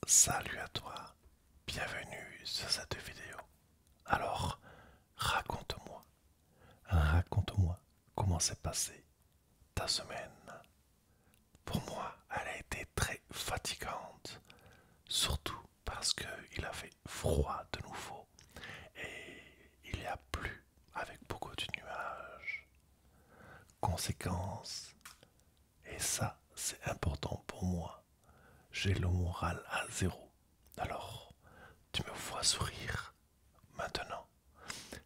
Salut à toi, bienvenue sur cette vidéo. Alors, raconte-moi, raconte-moi comment s'est passée ta semaine. Pour moi, elle a été très fatigante, surtout parce qu'il a fait froid de nouveau et il y a plu avec beaucoup de nuages. Conséquence, et ça c'est important pour moi, j'ai le moral à zéro. Alors, tu me vois sourire maintenant.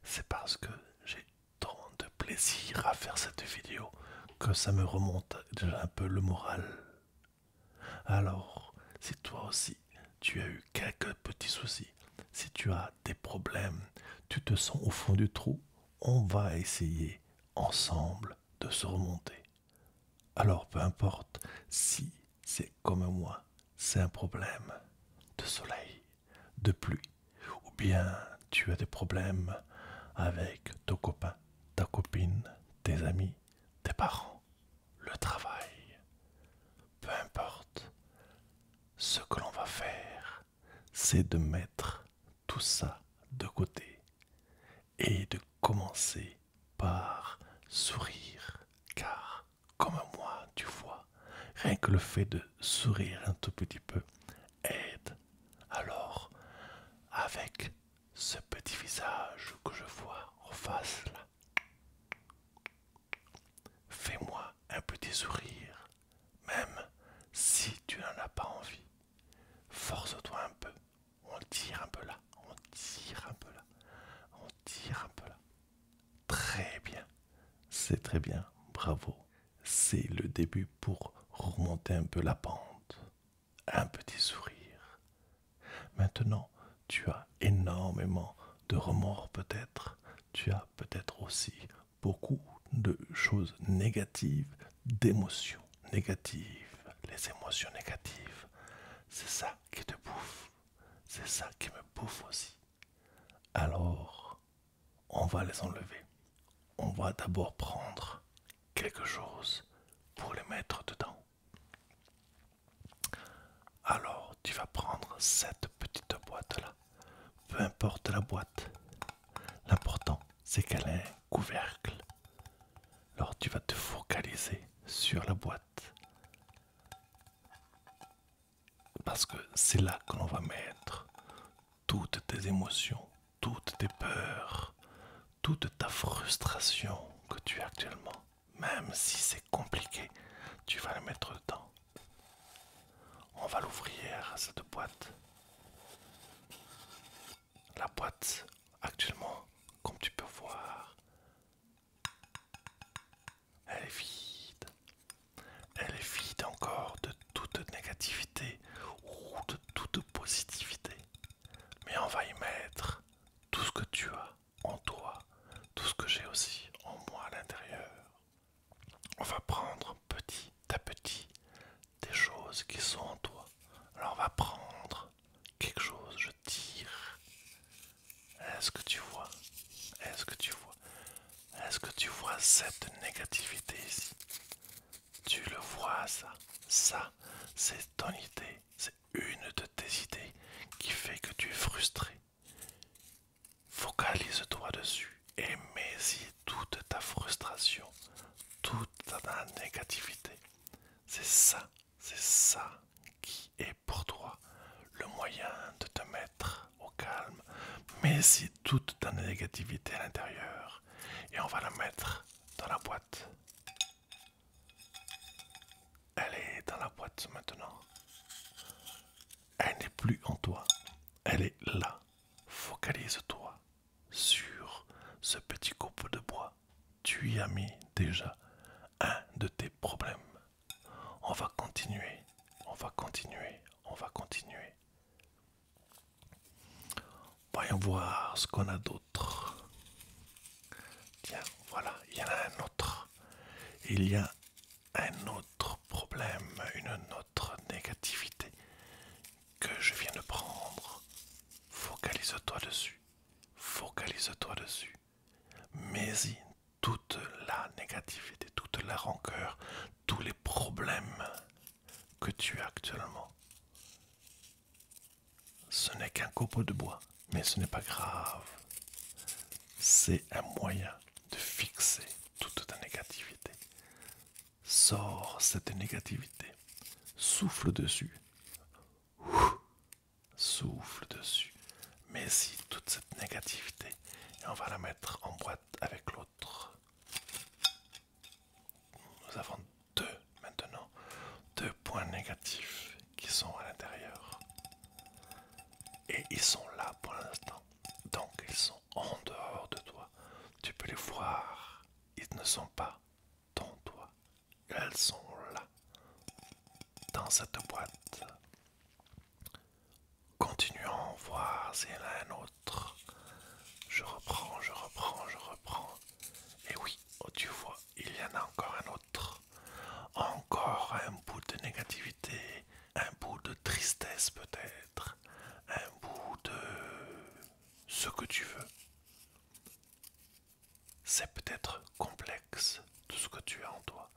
C'est parce que j'ai tant de plaisir à faire cette vidéo que ça me remonte déjà un peu le moral. Alors, si toi aussi tu as eu quelques petits soucis, si tu as des problèmes, tu te sens au fond du trou, on va essayer ensemble de se remonter. Alors peu importe si c'est comme moi, c'est un problème de soleil, de pluie, ou bien tu as des problèmes avec ton copain, ta copine, tes amis, tes parents, le travail, peu importe. Ce que l'on va faire, c'est de mettre tout ça de côté et de commencer par sourire. Car, comme moi, tu vois, rien que le fait de sourire un tout petit peu aide. Alors, avec ce petit visage que je vois en face là, fais-moi un petit sourire, même si tu n'en as pas envie. Force-toi un peu. On tire un peu là, on tire un peu là, on tire un peu là. Très bien, c'est très bien, bravo. C'est le début pour remonter un peu la pente. Un petit sourire. Maintenant, tu as énormément de remords peut-être. Tu as peut-être aussi beaucoup de choses négatives, d'émotions négatives. Les émotions négatives, c'est ça qui te bouffe. C'est ça qui me bouffe aussi. Alors, on va les enlever. On va d'abord prendre quelque chose pour les mettre dedans. Alors, tu vas prendre cette petite boîte-là. Peu importe la boîte. L'important, c'est qu'elle ait un couvercle. Alors, tu vas te focaliser sur la boîte. Parce que c'est là que l'on va mettre toutes tes émotions, toutes tes peurs, toute ta frustration que tu as actuellement. Même si c'est compliqué, tu vas la mettre dedans. On va l'ouvrir, cette boîte. La boîte, actuellement, comme tu peux voir, elle est vide. Elle est vide encore de toute négativité ou de toute positivité. Mais on va y mettre tout ce que tu as en toi, tout ce que j'ai aussi en moi à l'intérieur. On va prendre petit à petit des choses qui sont en toi. Alors on va prendre quelque chose, je tire. Est-ce que tu vois? Est-ce que tu vois? Est-ce que tu vois cette négativité ici? Tu le vois ça? Ça, c'est ton idée. C'est une de tes idées qui fait que tu es frustré. Focalise-toi dessus et mets-y toute ta frustration, toute ta négativité. C'est ça qui est pour toi le moyen de te mettre au calme. Mets-y toute ta négativité à l'intérieur et on va la mettre dans la boîte. Elle est dans la boîte maintenant. Elle n'est plus en toi. Elle est là. Focalise-toi sur ce petit coupe de bois. Tu y as mis déjà un de tes problèmes. On va continuer. On va continuer. On va continuer. Voyons voir ce qu'on a d'autre. Tiens, voilà, il y en a un autre. Il y a un autre problème, une autre négativité que je viens de prendre. Focalise-toi dessus. Focalise-toi dessus. Mets-y toute la négativité, toute la rancœur, tous les problèmes que tu as actuellement. Ce n'est qu'un copeau de bois, mais ce n'est pas grave. C'est un moyen de fixer toute ta négativité. Sors cette négativité, souffle dessus, souffle dessus. Mets-y toute cette négativité et on va la mettre en boîte avec l'autre. Nous avons maintenant deux points négatifs qui sont à l'intérieur. Et ils sont là pour l'instant. Donc ils sont en dehors de toi. Tu peux les voir. Ils ne sont pas dans toi. Elles sont là, dans cette boîte. Continuons, voir s'il y en a un autre. Je reprends. Et oui, oh, tu vois, il y en a encore un autre. Encore un bout de négativité, un bout de tristesse peut-être, un bout de ce que tu veux. C'est peut-être complexe tout ce que tu as en toi,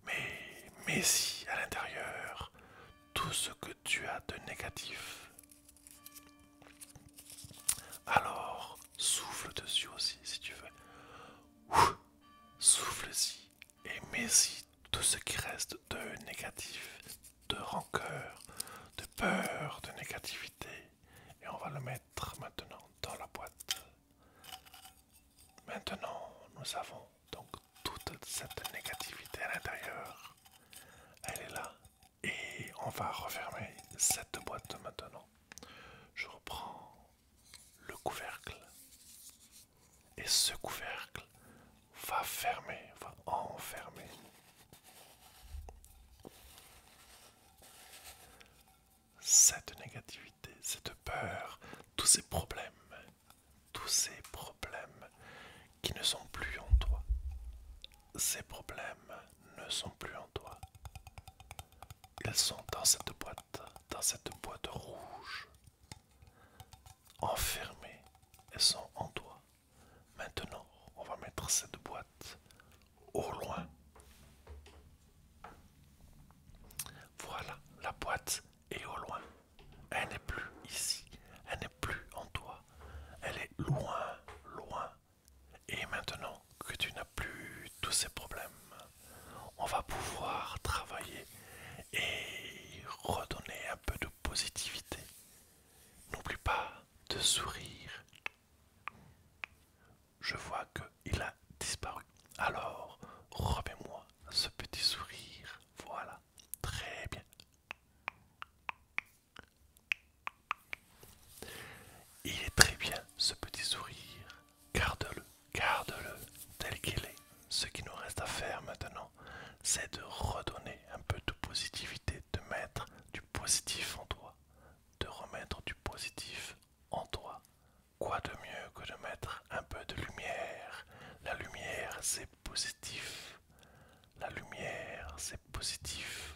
mais si à l'intérieur tout ce que tu as de négatif, alors souffle dessus aussi si tu veux. Souffle-y et mets-y tout ce qui reste de négatif, de rancœur, de peur, de négativité. Et on va le mettre maintenant dans la boîte. Maintenant, nous avons donc toute cette négativité à l'intérieur. Elle est là. Et on va refermer cette boîte maintenant. Je reprends le couvercle. Et ce couvercle va fermer, va enfermer cette négativité, cette peur, tous ces problèmes qui ne sont plus en toi. Ces problèmes ne sont plus en toi. Ils sont dans cette boîte rouge, enfermés. Elles sont en toi. Maintenant, on va mettre cette boîte au loin. Voilà, la boîte est au loin. Elle n'est plus ici. Elle n'est plus en toi. Elle est loin, loin. Et maintenant que tu n'as plus tous ces problèmes, on va pouvoir travailler et redonner un peu de positivité. N'oublie pas de sourire. Je vois qu'il a disparu. Alors, remets-moi ce petit sourire. Voilà, très bien. Il est très bien ce petit sourire. Garde-le tel qu'il est. Ce qui nous reste à faire maintenant, c'est de redonner un peu de positivité, de mettre du positif en toi, de remettre du positif en toi. Quoi de mieux que de mettre un peu de lumière? La lumière, c'est positif. La lumière, c'est positif.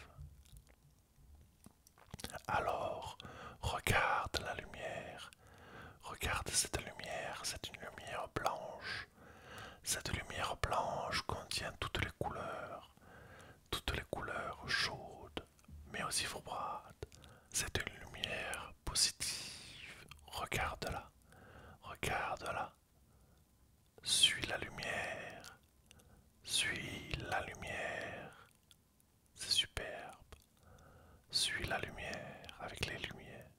Alors, regarde la lumière. Regarde cette lumière, c'est une lumière blanche. Cette lumière blanche contient toutes les couleurs chaudes, mais aussi froides. C'est une lumière positive. Regarde-la, regarde-la. Suis la lumière, suis la lumière. C'est superbe. Suis la lumière avec les lumières.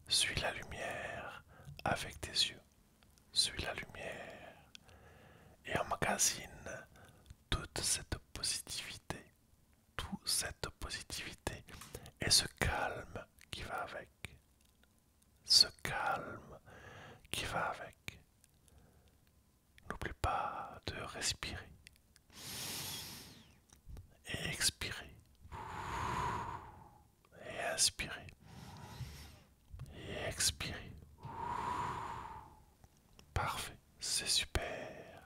Suis la lumière avec tes yeux. Suis la lumière et emmagasine toute cette positivité, et ce calme qui va avec. Ce calme qui va avec. N'oublie pas de respirer et expirer et inspirer et expirer. Parfait, c'est super.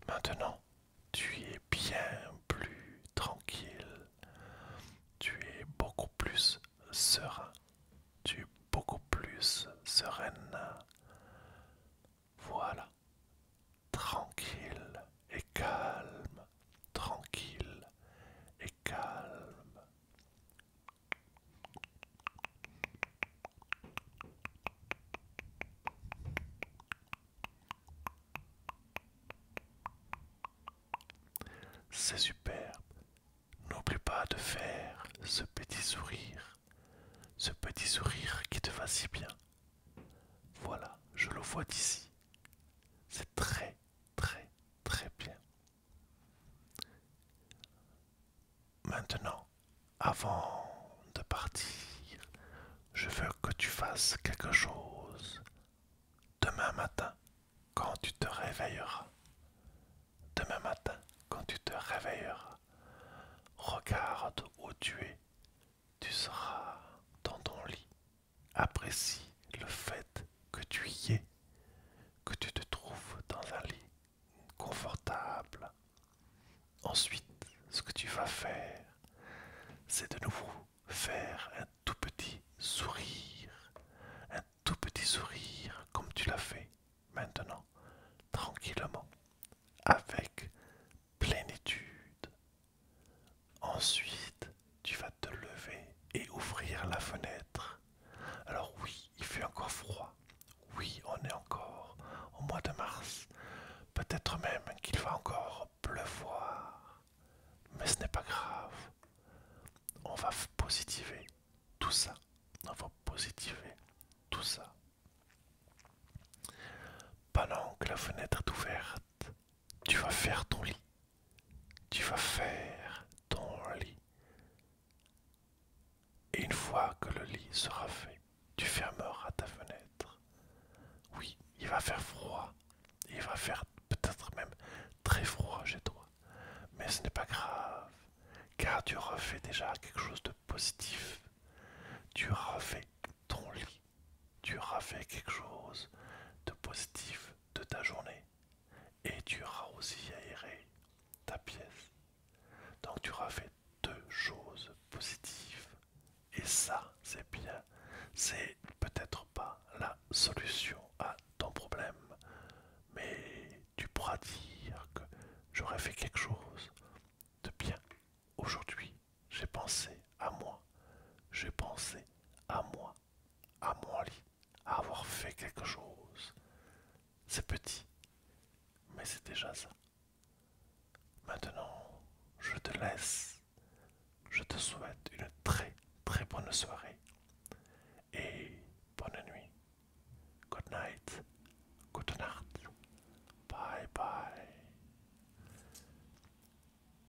Maintenant, tu es bien plus tranquille. Tu es beaucoup plus serein. Tu es beaucoup plus sereine. Voilà. Tranquille et calme. Tranquille et calme. c'est superbe. N'oublie pas de faire ce petit sourire qui te va si bien. Voilà, je le vois d'ici. C'est très, très, très bien. Maintenant, avant de partir, je veux que tu fasses quelque chose. Demain matin, quand tu te réveilleras, demain matin, quand tu te réveilleras, regarde où tu es. Tu seras dans ton lit. Apprécie le fait que tu y es, que tu te trouves dans un lit confortable. Ensuite, ce que tu vas faire, c'est de nouveau faire un tout petit sourire comme tu l'as fait maintenant, tranquillement, avec plénitude. Ensuite, tu vas te lever et ouvrir la fenêtre. Alors oui, il fait encore froid. Oui, on est encore au mois de mars. Peut-être même qu'il va encore pleuvoir. Mais ce n'est pas grave. On va positiver tout ça. On va positiver tout ça. Pendant que la fenêtre est ouverte, tu vas faire ton lit. Tu vas faire ton lit. Et une fois que le lit sera fait, tu fermeras ta fenêtre. Oui, il va faire froid. Il va faire peut-être même très froid chez toi. Mais ce n'est pas grave, car tu auras fait déjà quelque chose de positif. Tu auras fait ton lit. Tu auras fait quelque chose de positif de ta journée. Et tu auras aussi aéré ta pièce. Donc tu auras fait deux choses positives. Et ça, c'est bien. C'est